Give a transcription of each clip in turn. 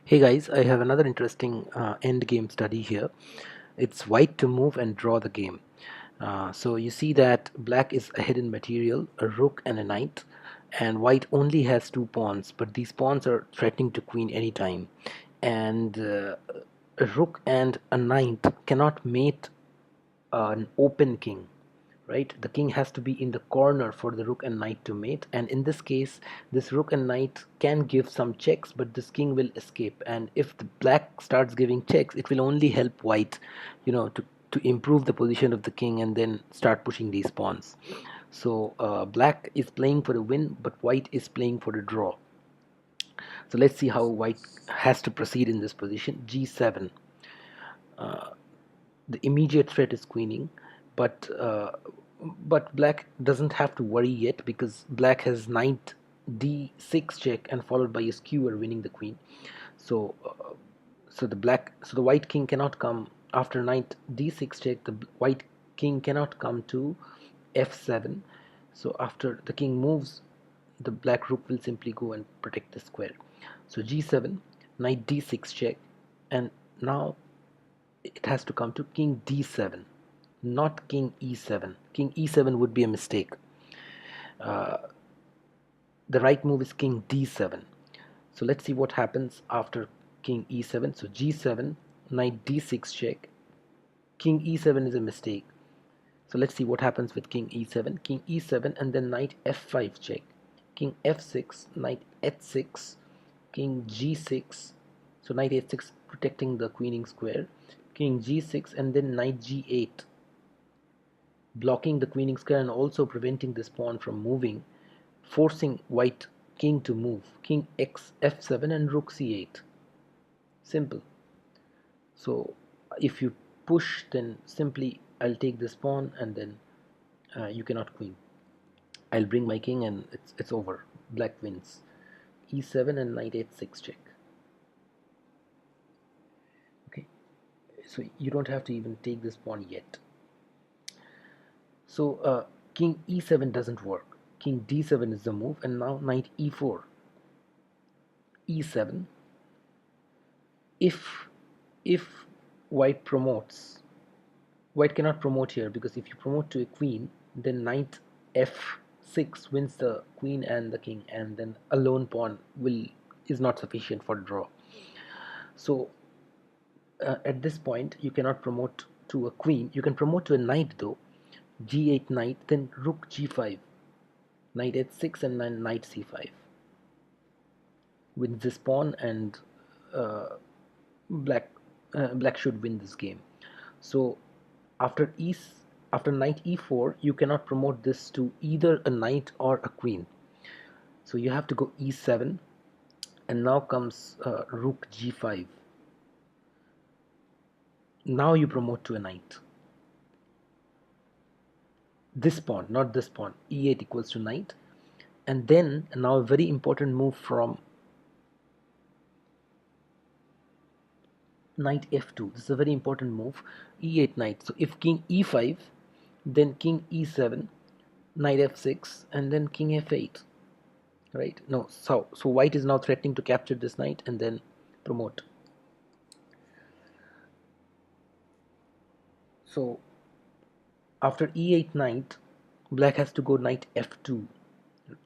Hey guys, I have another interesting end game study here. It's white to move and draw the game. So you see that black is a hidden material, a rook and a knight, and white only has two pawns, but these pawns are threatening to queen anytime. And a rook and a knight cannot mate an open king, right? The king has to be in the corner for the rook and knight to mate, and in this case this rook and knight can give some checks, but this king will escape, and if the black starts giving checks it will only help white, to improve the position of the king and then start pushing these pawns. So black is playing for the win, but white is playing for the draw. So let's see how white has to proceed in this position. G7. The immediate threat is queening, but black doesn't have to worry yet because black has knight d6 check and followed by a skewer winning the queen. So the white king cannot come after knight d6 check. The white king cannot come to f7. So after the king moves, the black rook will simply go and protect the square. So g7, knight d6 check, and now it has to come to king d7, not king e7. King e7 would be a mistake. uh, the right move is king d7. So let's see what happens after king e7. So g7, knight d6 check, king e7 is a mistake. So let's see what happens with king e7. King e7 and then knight f5 check, king f6, knight h6, king g6. So knight h6 protecting the queening square, king g6 and then knight g8, blocking the queening square and also preventing this pawn from moving, forcing white king to move. King x f7 and rook c8. Simple. So if you push, then simply I'll take this pawn and then you cannot queen. I'll bring my king and it's over. Black wins. e7 and knight h6 check. Okay, so you don't have to even take this pawn yet. So king e7 doesn't work. King d7 is the move, and now knight e4, e7. If if white promotes, white cannot promote here because if you promote to a queen, then knight f6 wins the queen and the king, and then a lone pawn will is not sufficient for draw. So at this point you cannot promote to a queen. You can promote to a knight though. g8 knight, then rook g5, knight h6 and then knight c5 wins this pawn, and uh, black black should win this game. So after e after knight e4 you cannot promote this to either a knight or a queen, so you have to go e7, and now comes rook g5. Now you promote to a knight, this pawn, not this pawn. e8 equals to knight, and then now a very important move from knight f2. This is a very important move. e8 knight. So if king e5, then king e7, knight f6, and then king f8. Right? No, so white is now threatening to capture this knight and then promote. So after e8 knight, black has to go knight f2,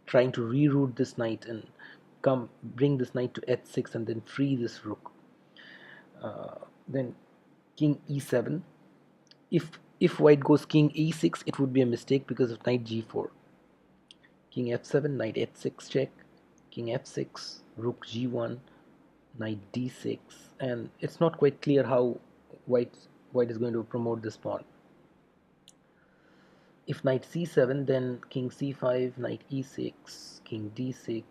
trying to reroute this knight and come bring this knight to h6 and then free this rook. Then king e7. If white goes king e6, it would be a mistake because of knight g4. King f7, knight h6 check, king f6, rook g1, knight d6, and it's not quite clear how white white is going to promote this pawn. If knight c7, then king c5, knight e6, king d6.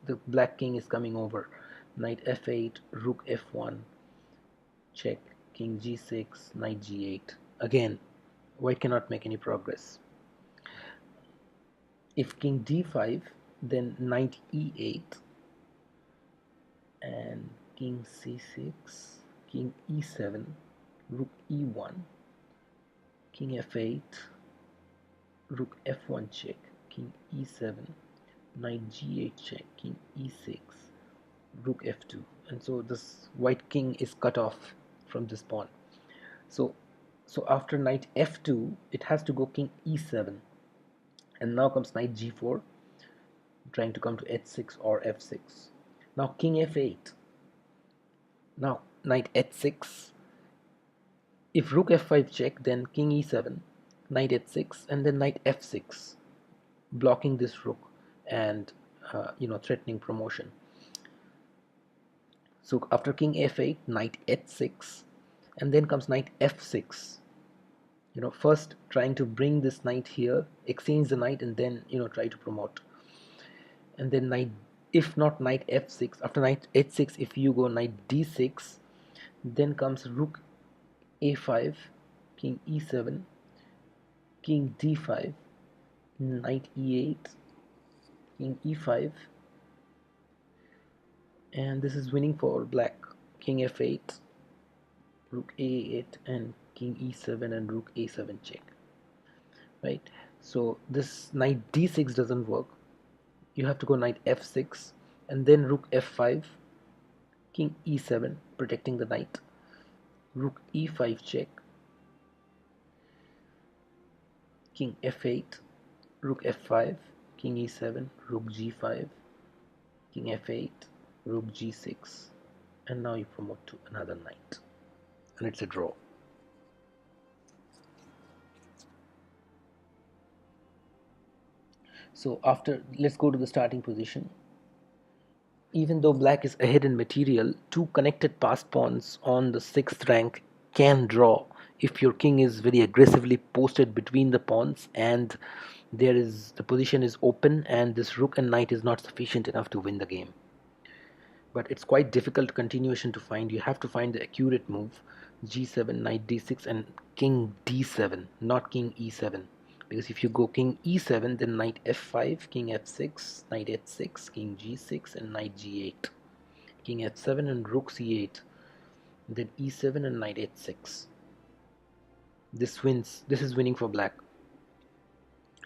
The black king is coming over. Knight f8, rook f1, check, king g6, knight g8. Again, white cannot make any progress. If king d5, then knight e8 and king c6, king e7, rook e1, king f8, rook f1 check, king e7, knight g8 check, king e6, rook f2, and so this white king is cut off from this pawn. So so after knight f2, it has to go king e7, and now comes knight g4, trying to come to h6 or f6. Now king f8. Now knight h6. If rook f5 check, then king e7, knight h6, and then knight f6, blocking this rook and threatening promotion. So after king f8, knight h6, and then comes knight f6. First trying to bring this knight here, exchange the knight, and then try to promote. And then knight, if not knight f6, after knight h6, if you go knight d6, then comes rook a5, king e7, king d5, knight e8, king e5, and this is winning for black. King f8, rook a8, and king e7 and rook a7 check, right? So this knight d6 doesn't work. You have to go knight f6, and then rook f5, king e7, protecting the knight, rook e5 check, king f8, rook f5, king e7, rook g5, king f8, rook g6, and now you promote to another knight, and it's a draw. So after, let's go to the starting position. Even though black is ahead in material, two connected passed pawns on the sixth rank can draw if your king is very aggressively posted between the pawns, and the position is open, and this rook and knight is not sufficient enough to win the game. But it's quite difficult continuation to find. You have to find the accurate move: g7, knight d6, and king d7, not king e7. Because if you go king e7, then knight f5, king f6, knight h6, king g6, and knight g8, king f7 and rook c8, then e7 and knight h6. This wins. This is winning for black.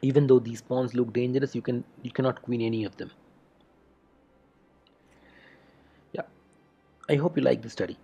Even though these pawns look dangerous, you cannot queen any of them. Yeah, I hope you like the study.